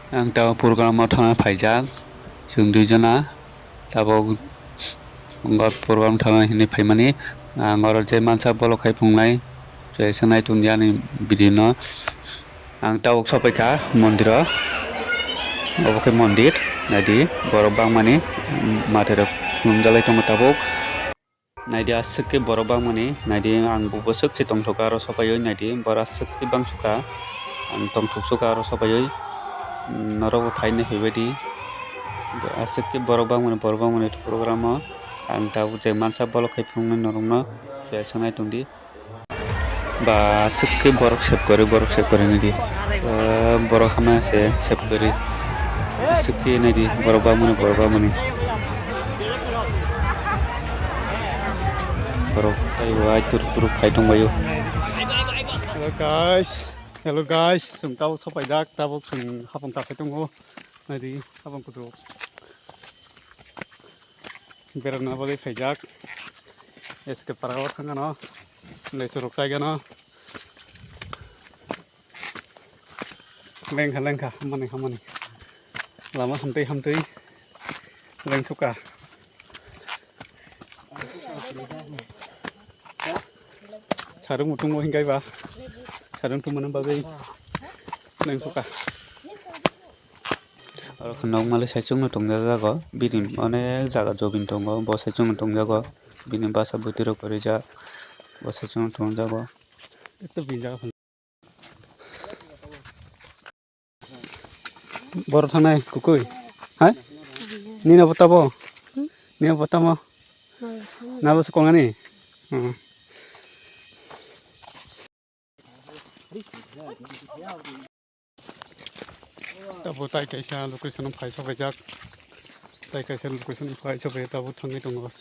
आं दा प्रग्रामाव थांना फायजाक जों दुइजना दाबाव प्रग्राम थांना हिने फायमानि आं अर जे मानसा बलखाय फुंनाय जे सोनाय तुंदियानि बिदिनो आं दाउ सफायखा मन्दिर अबके मन्दिर नायदि बरफ बांमानि माथेर खुलुमजालाय दङ ताबक नायदि आसुके बरफ बांमानि नायदि आं बुबो सोकसे तंथका आरो सफायै नायदि बर आसुके बांसुका आं तंथुकसुका आरो सफायै नरक फाइने बेबायदि आसुके बरफ बांमानि प्रग्राम आं दाउ जे मानसा बलखाय फुंनाय नरकनो जे सोनाय तुंदि बा आसुके बरफ सेबकरि नायदि बरफ खाना से सेबकरि आसुके नायदि बरफ बांमानि बरफ tayo ay turut fight bayo. Hello guys, sum tao sa paydak tabok sum hapong tapay tungo. Nadi hapong kudo. Beran na bali paydak. Eske parawat hanga no. Lesurok say gano. Lengka hamani. Lama hamtay. Leng suka. Sarung mutung mo hingay ba? Sarung tumanan bagay. Leng suka. Nong malay saicung na tongga jago binim onek jaga jogin tongo bo saicung na tongga jago binim basa butiro kori jak bo saicung na tongga jago Ito binja ka. Boro tanay kukuy. Ha? Nina botabo. Nina botamo. Na basa ko ngani. Tabo tay kaisa location phai sa bajak. Tay kaisa location phai sa bajak tabo thangi tongo.